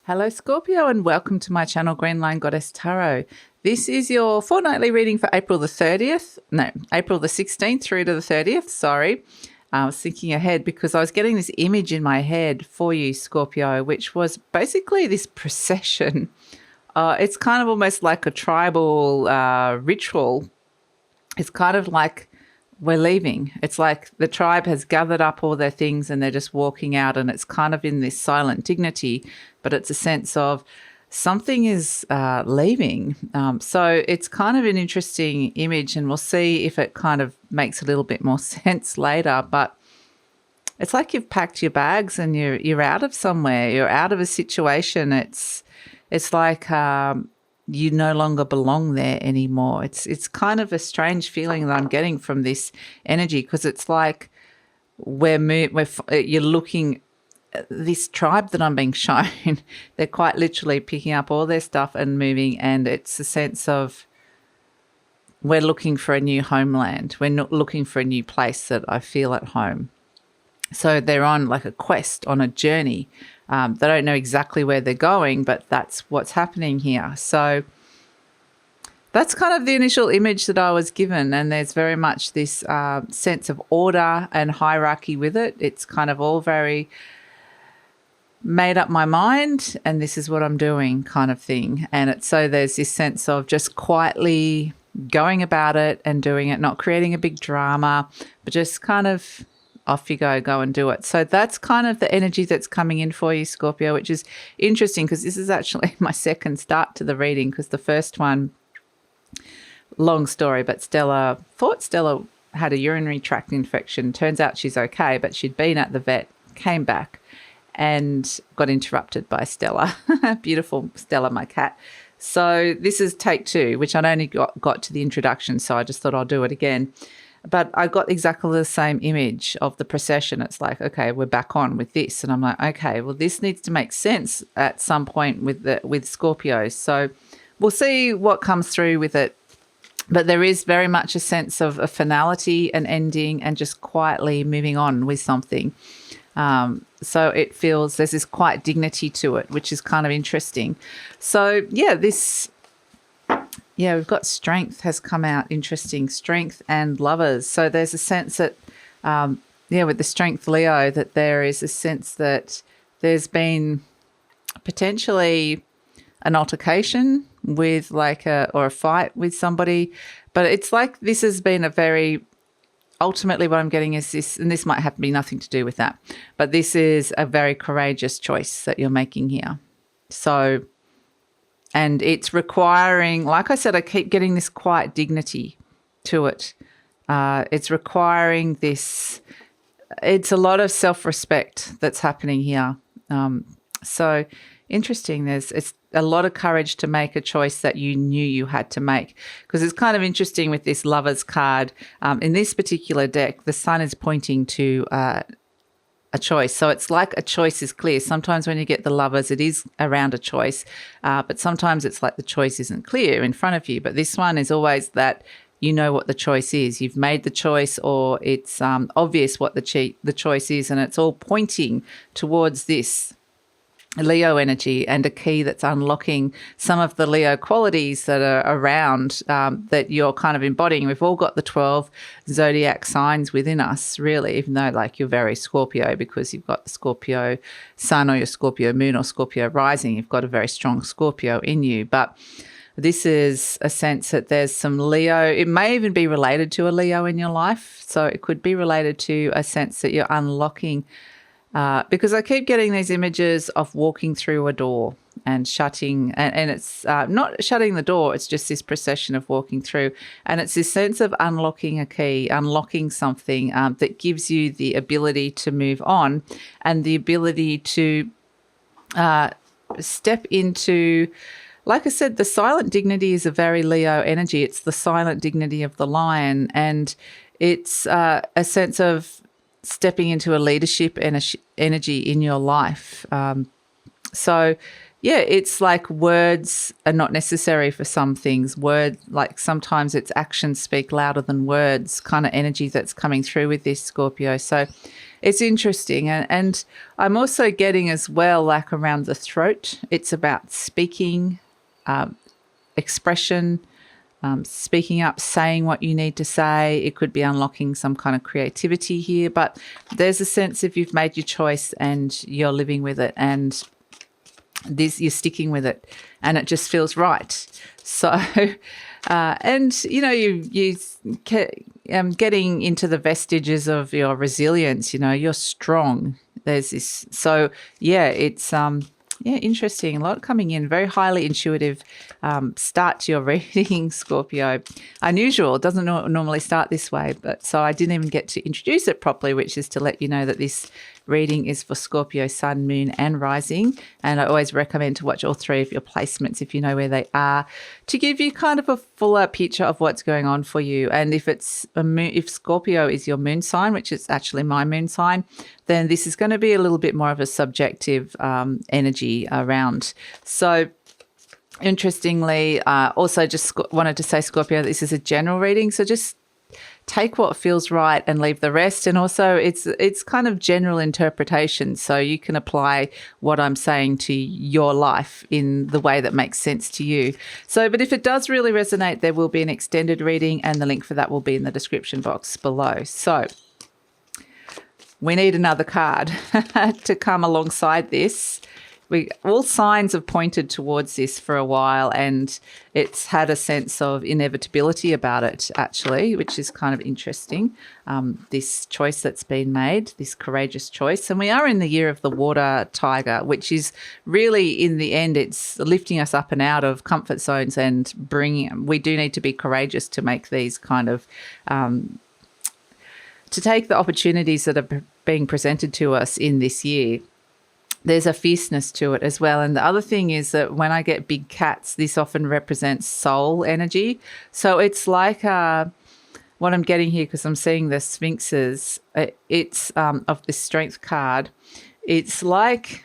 Hello Scorpio and welcome to my channel GreenLion Goddess Tarot. This is your fortnightly reading for April the 16th through to the 30th. Sorry, I was thinking ahead because I was getting this image in my head for you Scorpio, which was basically this procession. It's kind of almost like a tribal ritual. It's kind of like we're leaving. It's like the tribe has gathered up all their things and they're just walking out, and it's kind of in this silent dignity, but it's a sense of something is leaving. So it's kind of an interesting image, and we'll see if it kind of makes a little bit more sense later. But it's like you've packed your bags and you're out of somewhere. You're out of a situation. It's like you no longer belong there anymore. It's kind of a strange feeling that I'm getting from this energy, because it's like you're looking at this tribe that I'm being shown. They're quite literally picking up all their stuff and moving, and it's a sense of we're looking for a new homeland. We're not looking for a new place that I feel at home. So they're on like a quest, on a journey. They don't know exactly where they're going, but that's what's happening here. So that's kind of the initial image that I was given, and there's very much this sense of order and hierarchy with it. It's kind of all very made up my mind and this is what I'm doing kind of thing. And so there's this sense of just quietly going about it and doing it, not creating a big drama, but just kind of off you go and do it. So that's kind of the energy that's coming in for you, Scorpio, which is interesting because this is actually my second start to the reading, because the first one, long story, but Stella had a urinary tract infection. Turns out she's okay, but she'd been at the vet, came back and got interrupted by Stella. Beautiful Stella, my cat. So this is take two, which I'd only got to the introduction, so I just thought I'll do it again. But I got exactly the same image of the procession. It's like, okay, we're back on with this. And I'm like, okay, well, this needs to make sense at some point with Scorpios. So we'll see what comes through with it. But there is very much a sense of a finality, an ending, and just quietly moving on with something. So it feels there's this quiet dignity to it, which is kind of interesting. So, we've got strength has come out. Interesting. Strength and lovers. So there's a sense that, with the strength Leo, that there is a sense that there's been potentially an altercation with or a fight with somebody. But it's like this has been ultimately what I'm getting is this, and this might have nothing to do with that, but this is a very courageous choice that you're making here. So, and it's requiring, like I said, I keep getting this quiet dignity to it. It's requiring this, it's a lot of self-respect that's happening here. So interesting. It's a lot of courage to make a choice that you knew you had to make, because it's kind of interesting with this Lovers card. In this particular deck, the sun is pointing to a choice. So it's like a choice is clear. Sometimes when you get the Lovers, it is around a choice, but sometimes it's like the choice isn't clear in front of you. But this one is always that you know what the choice is. You've made the choice, or it's obvious what the choice is, and it's all pointing towards this Leo energy and a key that's unlocking some of the Leo qualities that are around that you're kind of embodying. We've all got the 12 zodiac signs within us, really, even though you're very Scorpio because you've got the Scorpio sun or your Scorpio moon or Scorpio rising. You've got a very strong Scorpio in you. But this is a sense that there's some Leo. It may even be related to a Leo in your life. So it could be related to a sense that you're unlocking, because I keep getting these images of walking through a door and shutting, and it's not shutting the door, it's just this procession of walking through. And it's this sense of unlocking a key, unlocking something that gives you the ability to move on and the ability to step into, like I said, the silent dignity is a very Leo energy. It's the silent dignity of the lion, and it's a sense of stepping into a leadership energy in your life. So yeah, it's like words are not necessary for some things. Like sometimes it's actions speak louder than words kind of energy that's coming through with this Scorpio. So it's interesting. And I'm also getting as well, like around the throat, it's about speaking, expression, speaking up, saying what you need to say. It could be unlocking some kind of creativity here, but there's a sense of you've made your choice and you're living with it, and you're sticking with it, and it just feels right. So, and you know, you getting into the vestiges of your resilience. You know, you're strong. There's this. So yeah, it's yeah, interesting. A lot coming in. Very highly intuitive start to your reading, Scorpio. Unusual. It doesn't normally start this way, but so I didn't even get to introduce it properly, which is to let you know that this reading is for Scorpio, Sun, Moon and Rising. And I always recommend to watch all three of your placements if you know where they are, to give you kind of a fuller picture of what's going on for you. And if it's if Scorpio is your moon sign, which is actually my moon sign, then this is going to be a little bit more of a subjective energy around. So interestingly, also just wanted to say, Scorpio, this is a general reading. So just take what feels right and leave the rest. And also it's kind of general interpretation. So you can apply what I'm saying to your life in the way that makes sense to you. So, but if it does really resonate, there will be an extended reading, and the link for that will be in the description box below. So we need another card to come alongside this. All signs have pointed towards this for a while, and it's had a sense of inevitability about it, actually, which is kind of interesting. This choice that's been made, this courageous choice. And we are in the year of the water tiger, which is really, in the end, it's lifting us up and out of comfort zones and we do need to be courageous to make these kind of to take the opportunities that are being presented to us in this year. There's a fierceness to it as well. And the other thing is that when I get big cats, this often represents soul energy. So it's like what I'm getting here, because I'm seeing the sphinxes, it's of this strength card. It's like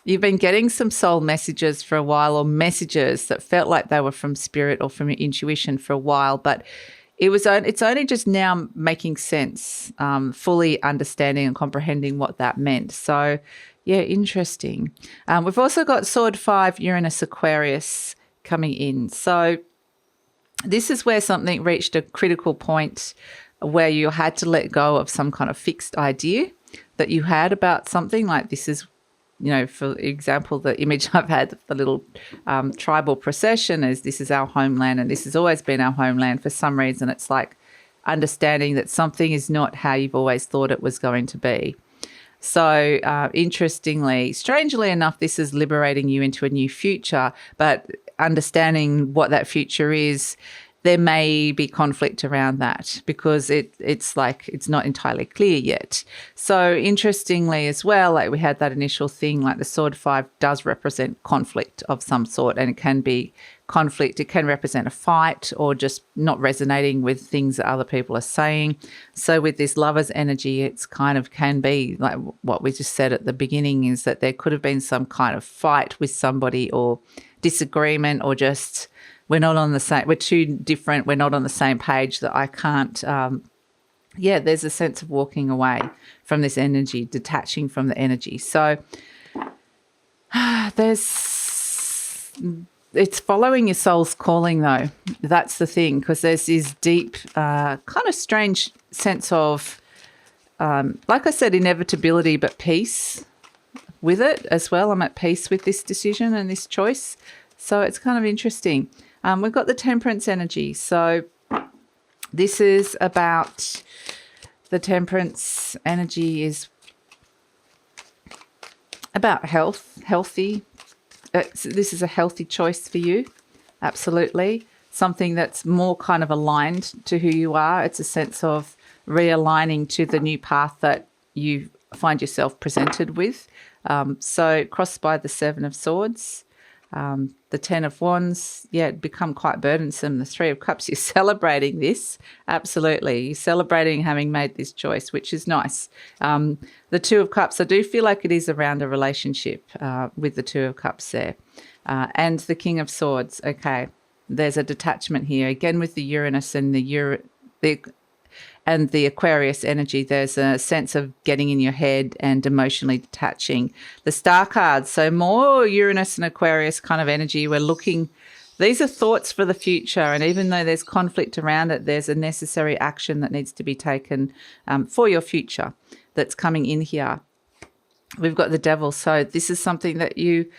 you've been getting some soul messages for a while, or messages that felt like they were from spirit or from your intuition for a while, but it's only just now making sense, fully understanding and comprehending what that meant. So, yeah, interesting. We've also got Sword 5, Uranus, Aquarius coming in. So this is where something reached a critical point where you had to let go of some kind of fixed idea that you had about something. Like this is, you know, for example, the image I've had, the little tribal procession, is this is our homeland, and this has always been our homeland. For some reason, it's like understanding that something is not how you've always thought it was going to be. So interestingly, strangely enough, this is liberating you into a new future, but understanding what that future is, there may be conflict around that, because it's like it's not entirely clear yet. So interestingly as well, like we had that initial thing, like the Sword 5 does represent conflict of some sort, and it can be conflict. It can represent a fight or just not resonating with things that other people are saying. So with this Lover's energy, it's kind of can be like what we just said at the beginning, is that there could have been some kind of fight with somebody, or disagreement, or just we're too different, we're not on the same page, that I can't, there's a sense of walking away from this energy, detaching from the energy. So it's following your soul's calling, though. That's the thing, because there's this deep, kind of strange sense of, like I said, inevitability, but peace with it as well. I'm at peace with this decision and this choice. So it's kind of interesting. We've got the Temperance energy. So this is about, the Temperance energy is about healthy. This is a healthy choice for you, absolutely. Something that's more kind of aligned to who you are. It's a sense of realigning to the new path that you find yourself presented with. So crossed by the Seven of Swords. The Ten of Wands, it'd become quite burdensome. The Three of Cups, you're celebrating this. Absolutely. You're celebrating having made this choice, which is nice. The Two of Cups, I do feel like it is around a relationship with the Two of Cups there. And the King of Swords, okay. There's a detachment here. Again, with the Uranus and the Aquarius energy, there's a sense of getting in your head and emotionally detaching. The Star cards, so more Uranus and Aquarius kind of energy. We're looking, these are thoughts for the future, and even though there's conflict around it, there's a necessary action that needs to be taken for your future that's coming in here. We've got the Devil, so this is something that you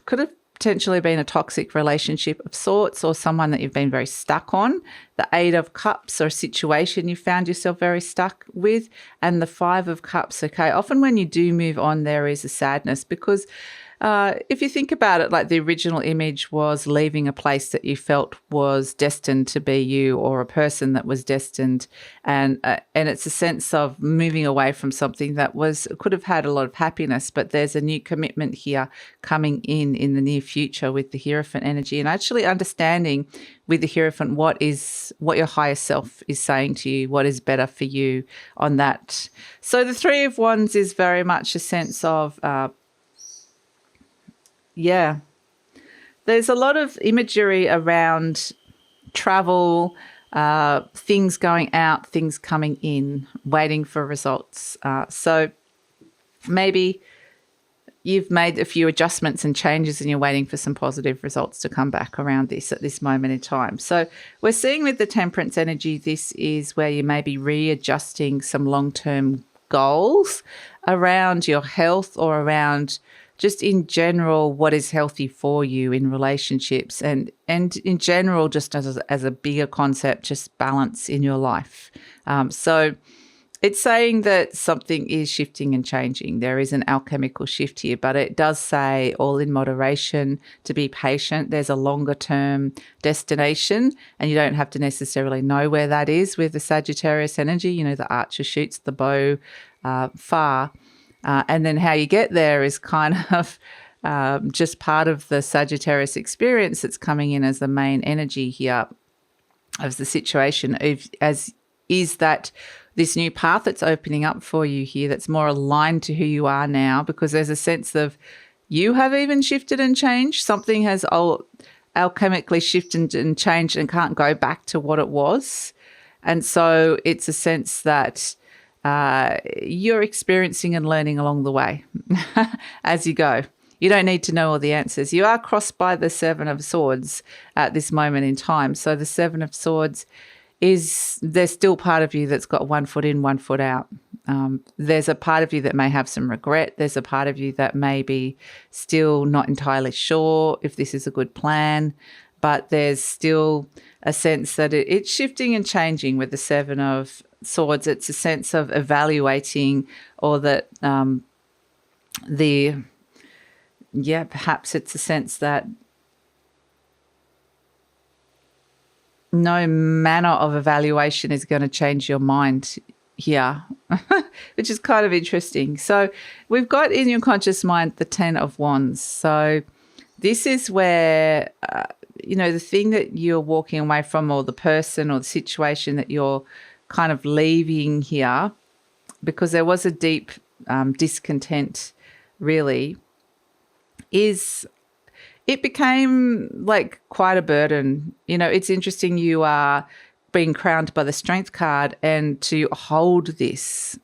could have potentially been a toxic relationship of sorts, or someone that you've been very stuck on. The Eight of Cups, or a situation you found yourself very stuck with, and the Five of Cups. Okay, often when you do move on, there is a sadness, because if you think about it, like the original image was leaving a place that you felt was destined to be you, or a person that was destined, and it's a sense of moving away from something that could have had a lot of happiness, but there's a new commitment here coming in the near future with the Hierophant energy, and actually understanding with the Hierophant what your higher self is saying to you, what is better for you on that. So the Three of Wands is very much a sense of there's a lot of imagery around travel, things going out, things coming in, waiting for results. So maybe you've made a few adjustments and changes and you're waiting for some positive results to come back around this at this moment in time. So we're seeing with the Temperance energy, this is where you may be readjusting some long-term goals around your health, or around just in general what is healthy for you in relationships, and in general, just as a bigger concept, just balance in your life. So it's saying that something is shifting and changing. There is an alchemical shift here, but it does say all in moderation, to be patient. There's a longer term destination, and you don't have to necessarily know where that is with the Sagittarius energy. You know, the archer shoots the bow far. And then how you get there is kind of just part of the Sagittarius experience that's coming in as the main energy here of the situation, is that this new path that's opening up for you here that's more aligned to who you are now, because there's a sense of you have even shifted and changed. Something has alchemically shifted and changed and can't go back to what it was. And so it's a sense that you're experiencing and learning along the way as you go. You don't need to know all the answers. You are crossed by the Seven of Swords at this moment in time. So the Seven of Swords there's still part of you that's got one foot in, one foot out. There's a part of you that may have some regret. There's a part of you that may be still not entirely sure if this is a good plan, but there's still a sense that it's shifting and changing with the Seven of Swords. It's a sense of evaluating, or that perhaps it's a sense that no manner of evaluation is going to change your mind here, which is kind of interesting. So we've got in your conscious mind the Ten of Wands. So this is where, the thing that you're walking away from, or the person or the situation that you're kind of leaving here, because there was a deep discontent, really, it became like quite a burden. It's interesting, you are being crowned by the Strength card, and to hold this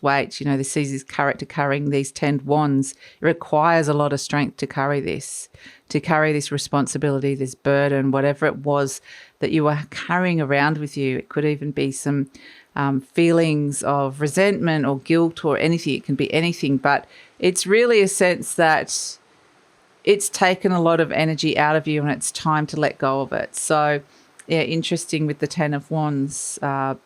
weight, this sees this character carrying these 10 wands. It requires a lot of strength to carry this responsibility, this burden, whatever it was that you were carrying around with you. It could even be some feelings of resentment or guilt or anything. It can be anything, but it's really a sense that it's taken a lot of energy out of you and it's time to let go of it. So, yeah, interesting with the Ten of Wands. And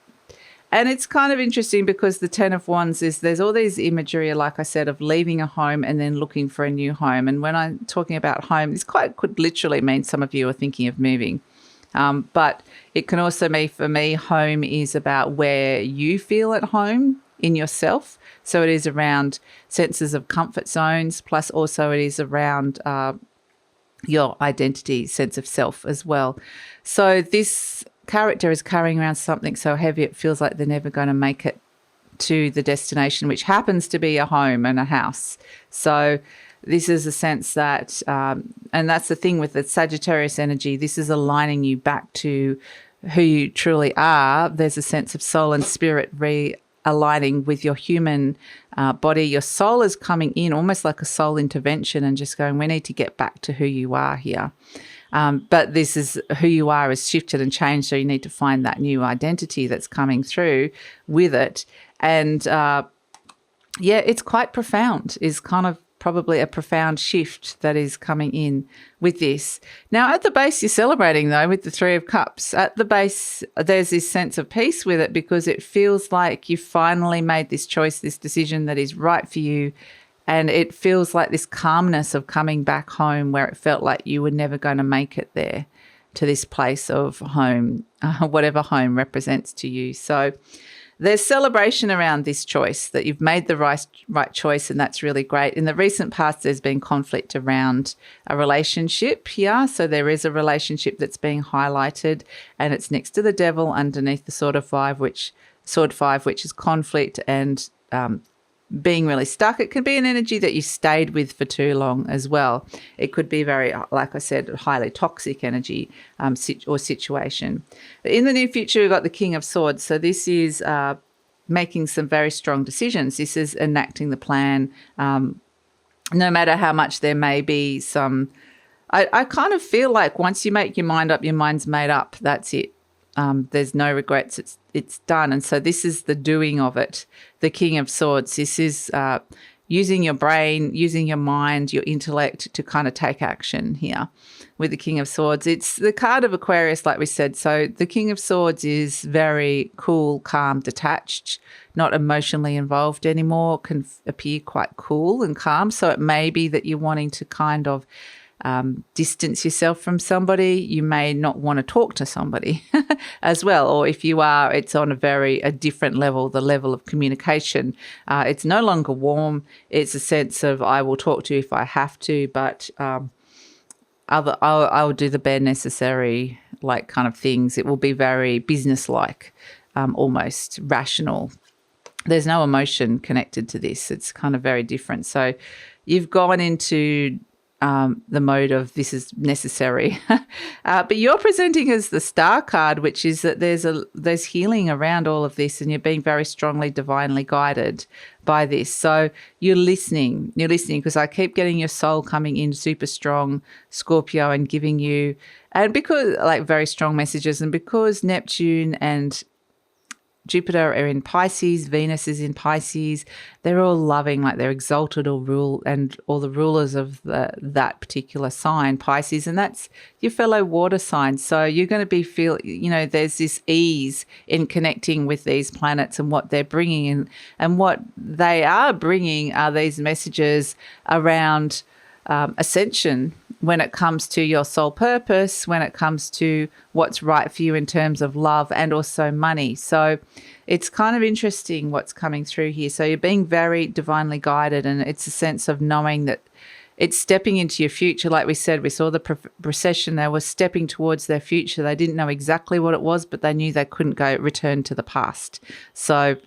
it's kind of interesting because the Ten of Wands there's all these imagery, like I said, of leaving a home and then looking for a new home. And when I'm talking about home, this could literally mean some of you are thinking of moving. But it can also mean, for me, home is about where you feel at home in yourself. So it is around senses of comfort zones, plus also it is around your identity, sense of self as well. So this character is carrying around something so heavy it feels like they're never going to make it to the destination, which happens to be a home and a house. So this is a sense that, and that's the thing with the Sagittarius energy, this is aligning you back to who you truly are. There's a sense of soul and spirit realigning with your human body. Your soul is coming in almost like a soul intervention and just going, we need to get back to who you are here. But this is who you are has shifted and changed, so you need to find that new identity that's coming through with it. And it's quite profound, is kind of probably a profound shift that is coming in with this. Now, at the base, you're celebrating, though, with the Three of Cups. At the base, there's this sense of peace with it because it feels like you finally made this choice, this decision that is right for you. And it feels like this calmness of coming back home where it felt like you were never going to make it there, to this place of home, whatever home represents to you. So there's celebration around this choice, that you've made the right choice, and that's really great. In the recent past, there's been conflict around a relationship here. So there is a relationship that's being highlighted, and it's next to the Devil underneath the Sword Five, which is conflict and being really stuck. It can be an energy that you stayed with for too long as well. It could be very, like I said, highly toxic energy or situation. In the near future, we've got the King of Swords. So this is making some very strong decisions. This is enacting the plan. No matter how much there may be some, I kind of feel like once you make your mind up, your mind's made up. That's it. There's no regrets. It's done. And so this is the doing of it, the King of Swords. This is using your brain, using your mind, your intellect to kind of take action here with the King of Swords. It's the card of Aquarius, like we said. So the King of Swords is very cool, calm, detached, not emotionally involved anymore, can appear quite cool and calm. So it may be that you're wanting to kind of distance yourself from somebody. You may not want to talk to somebody as well, or if you are, it's on a different level, the level of communication. It's no longer warm. It's a sense of, I will talk to you if I have to, but I will do the bare necessary, like kind of things. It will be very businesslike, almost rational. There's no emotion connected to this. It's kind of very different. So you've gone into the mode of this is necessary. But you're presenting as the Star card, which is that there's healing around all of this, and you're being very strongly divinely guided by this. So you're listening because I keep getting your soul coming in super strong, Scorpio, and giving you, and because like very strong messages, and because Neptune and Jupiter are in Pisces, Venus is in Pisces, they're all loving, like they're exalted or rule, and all the rulers of that particular sign, Pisces, and that's your fellow water sign. So you're going to there's this ease in connecting with these planets and what they're bringing in, and what they are bringing are these messages around ascension when it comes to your soul purpose, when it comes to what's right for you in terms of love and also money. So it's kind of interesting what's coming through here. So you're being very divinely guided, and it's a sense of knowing that it's stepping into your future. Like we said, we saw the procession. They were stepping towards their future. They didn't know exactly what it was, but they knew they couldn't return to the past. So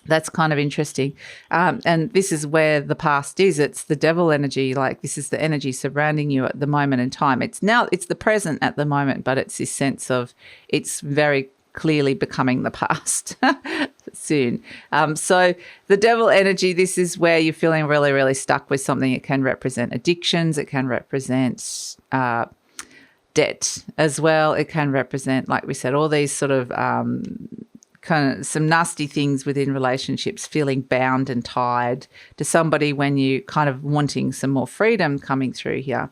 that's kind of interesting. And this is where the past is. It's the Devil energy. Like this is the energy surrounding you at the moment in time. It's the present at the moment, but it's this sense of it's very clearly becoming the past soon. So the Devil energy, this is where you're feeling really, really stuck with something. It can represent addictions. It can represent debt as well. It can represent, like we said, all these sort of kind of some nasty things within relationships, feeling bound and tied to somebody when you kind of wanting some more freedom coming through here.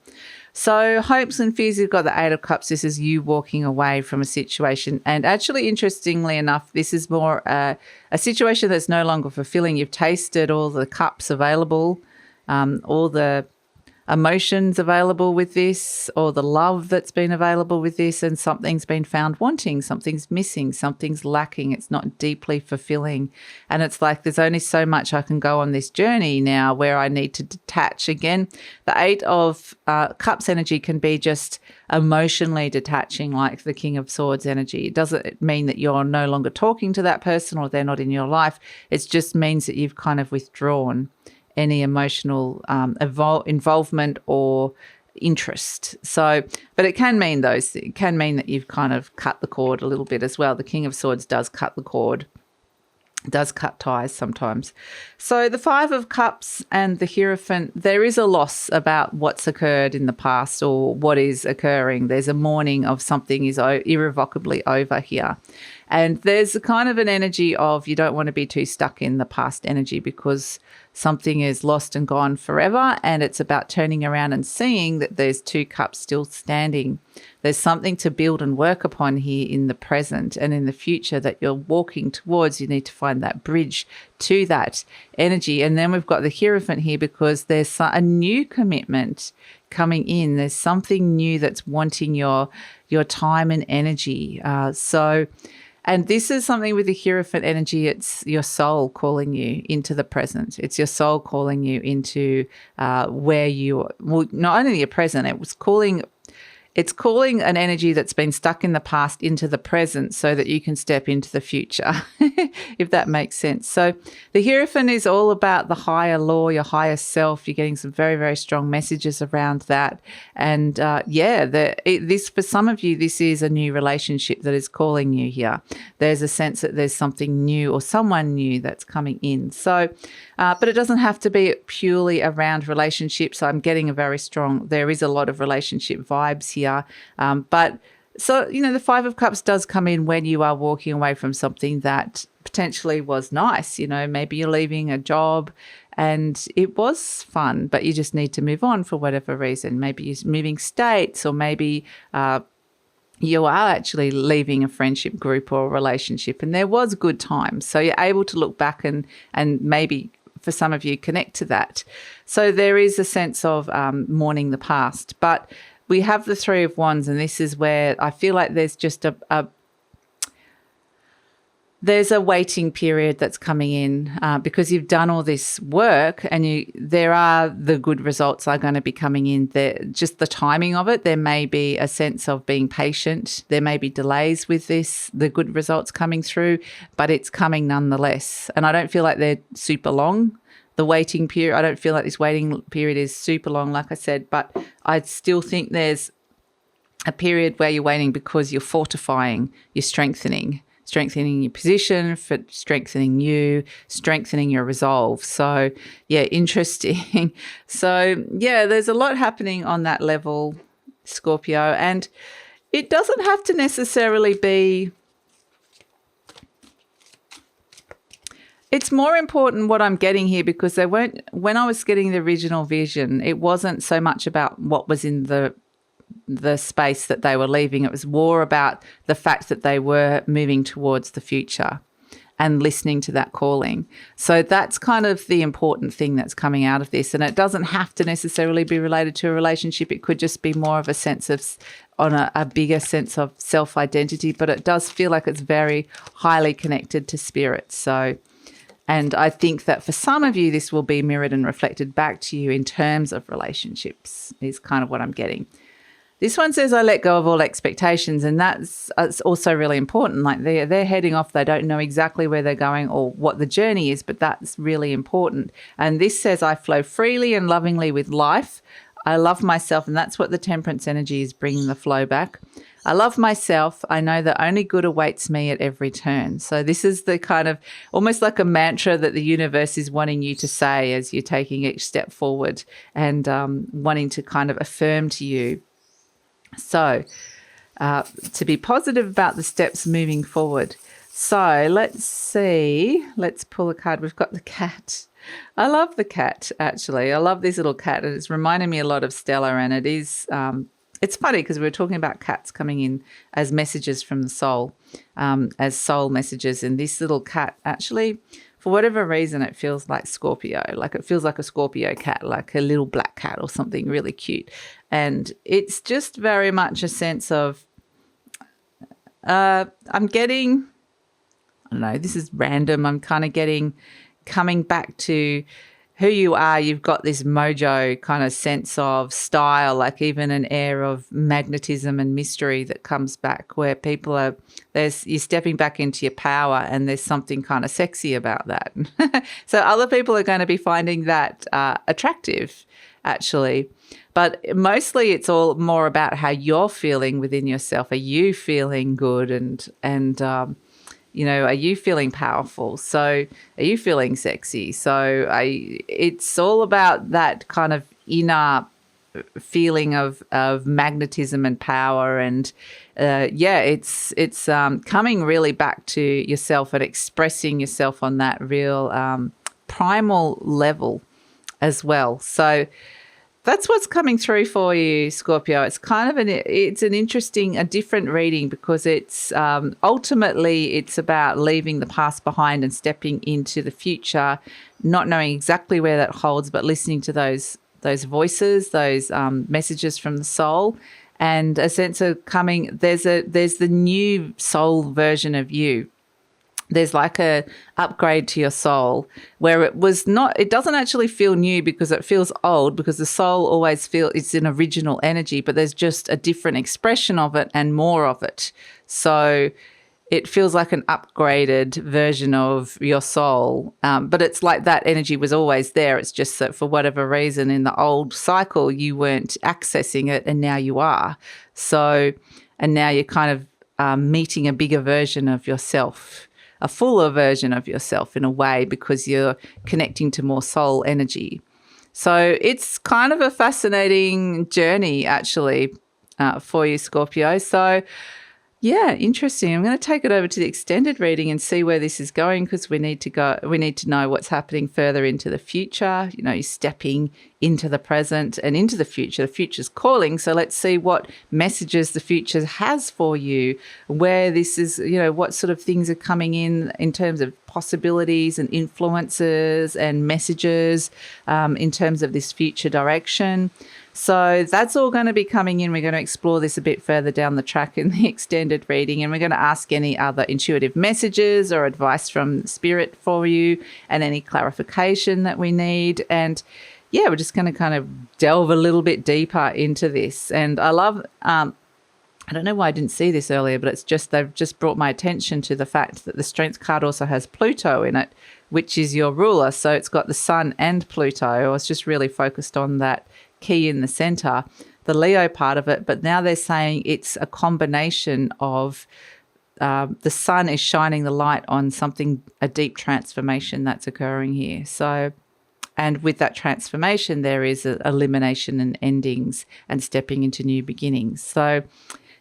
So hopes and fears, you've got the Eight of Cups. This is you walking away from a situation. And actually, interestingly enough, this is more a situation that's no longer fulfilling. You've tasted all the cups available, all the emotions available with this, or the love that's been available with this, and something's been found wanting, something's missing, something's lacking, it's not deeply fulfilling. And it's like there's only so much I can go on this journey now where I need to detach. Again, the Eight of Cups energy can be just emotionally detaching, like the King of Swords energy. It doesn't mean that you're no longer talking to that person or they're not in your life. It just means that you've kind of withdrawn any emotional involvement or interest. So, but it can mean it can mean that you've kind of cut the cord a little bit as well. The King of Swords does cut the cord, does cut ties sometimes. So the Five of Cups and the Hierophant, there is a loss about what's occurred in the past or what is occurring. There's a mourning of something is irrevocably over here. And there's a kind of an energy of you don't want to be too stuck in the past energy because something is lost and gone forever, and it's about turning around and seeing that there's two cups still standing. There's something to build and work upon here in the present and in the future that you're walking towards. You need to find that bridge to that energy. And then we've got the Hierophant here because there's a new commitment coming in. There's something new that's wanting your time and energy. And this is something with the Hierophant energy. It's your soul calling you into the present. It's your soul calling you into where you, well, not only your present, it's calling an energy that's been stuck in the past into the present so that you can step into the future, if that makes sense. So the Hierophant is all about the higher law, your higher self. You're getting some very, very strong messages around that. And this for some of you, this is a new relationship that is calling you here. There's a sense that there's something new or someone new that's coming in. So, but it doesn't have to be purely around relationships. I'm getting there is a lot of relationship vibes here. But so, the Five of Cups does come in when you are walking away from something that potentially was nice. Maybe you're leaving a job and it was fun, but you just need to move on for whatever reason. Maybe you're moving states, or maybe you are actually leaving a friendship group or a relationship and there was good times. So you're able to look back and maybe for some of you connect to that. So there is a sense of mourning the past. But we have the Three of Wands, and this is where I feel like there's just there's a waiting period that's coming in because you've done all this work, and the good results are going to be coming in. Just the timing of it, there may be a sense of being patient. There may be delays with the good results coming through, but it's coming nonetheless. And I don't feel like they're super long. The waiting period, I don't feel like this waiting period is super long, like I said, but I still think there's a period where you're waiting because you're fortifying, you're strengthening your position, for strengthening you, strengthening your resolve. So, yeah, interesting. So, yeah, there's a lot happening on that level, Scorpio, and it doesn't have to necessarily be. It's more important what I'm getting here because when I was getting the original vision, it wasn't so much about what was in the space that they were leaving. It was more about the fact that they were moving towards the future and listening to that calling. So that's kind of the important thing that's coming out of this. And it doesn't have to necessarily be related to a relationship. It could just be more of a sense of, on a bigger sense of self-identity, but it does feel like it's very highly connected to spirit. And I think that for some of you, this will be mirrored and reflected back to you in terms of relationships is kind of what I'm getting. This one says, I let go of all expectations, and that's also really important. Like they're heading off. They don't know exactly where they're going or what the journey is, but that's really important. And this says, I flow freely and lovingly with life. I love myself, and that's what the Temperance energy is bringing the flow back. I love myself. I know that only good awaits me at every turn. So this is the kind of almost like a mantra that the universe is wanting you to say as you're taking each step forward and wanting to kind of affirm to you. So to be positive about the steps moving forward. So let's see. Let's pull a card. We've got the cat. I love the cat, actually. I love this little cat. It's reminding me a lot of Stella, and it is it's funny because we were talking about cats coming in as messages from the soul, as soul messages, and this little cat actually for whatever reason, it feels like Scorpio. Like it feels like a Scorpio cat, like a little black cat or something really cute. And it's just very much a sense of, I'm getting, I don't know, this is random. I'm kind of coming back to who you are. You've got this mojo kind of sense of style, like even an air of magnetism and mystery that comes back, where people are, you're stepping back into your power, and there's something kind of sexy about that. So other people are going to be finding that attractive, actually. But mostly it's all more about how you're feeling within yourself. Are you feeling good and are you feeling powerful? So are you feeling sexy? So it's all about that kind of inner feeling of magnetism and power. And it's coming really back to yourself and expressing yourself on that real primal level as well. So that's what's coming through for you, Scorpio. It's kind of a different reading, because it's ultimately it's about leaving the past behind and stepping into the future, not knowing exactly where that holds, but listening to those voices, those messages from the soul, and a sense of coming. There's the new soul version of you. There's like a upgrade to your soul where it doesn't actually feel new, because it feels old, because the soul always feels it's an original energy, but there's just a different expression of it and more of it. So it feels like an upgraded version of your soul. But it's like that energy was always there. It's just that for whatever reason in the old cycle, you weren't accessing it, and now you are. So, and now you're kind of meeting a bigger version of yourself, a fuller version of yourself in a way, because you're connecting to more soul energy. So it's kind of a fascinating journey, actually, for you, Scorpio. So, yeah, interesting. I'm going to take it over to the extended reading and see where this is going, because we need to know what's happening further into the future. You're stepping into the present and into the future. The future's calling. So let's see what messages the future has for you, where this is, what sort of things are coming in terms of possibilities and influences and messages in terms of this future direction. So that's all going to be coming in. We're going to explore this a bit further down the track in the extended reading, and we're going to ask any other intuitive messages or advice from Spirit for you, and any clarification that we need. And yeah, we're just going to kind of delve a little bit deeper into this. And I love, I don't know why I didn't see this earlier, but they've just brought my attention to the fact that the Strength card also has Pluto in it, which is your ruler. So it's got the Sun and Pluto. I was just really focused on that key in the center, the Leo part of it. But now they're saying it's a combination of the sun is shining the light on something, a deep transformation that's occurring here. So, and with that transformation, there is a elimination and endings and stepping into new beginnings. So,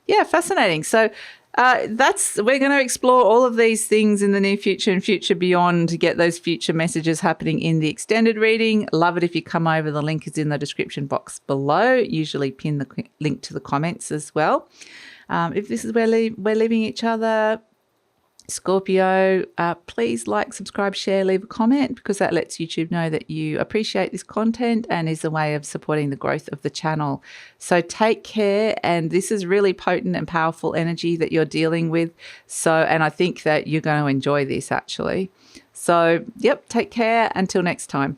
yeah, fascinating. So we're going to explore all of these things in the near future and future beyond to get those future messages happening in the extended reading. Love it if you come over. The link is in the description box below. Usually pin the link to the comments as well. If this is where we're leaving each other, Scorpio, please like, subscribe, share, leave a comment, because that lets YouTube know that you appreciate this content and is a way of supporting the growth of the channel. So take care, and this is really potent and powerful energy that you're dealing with. So, and I think that you're going to enjoy this, actually. So, yep, take care. Until next time.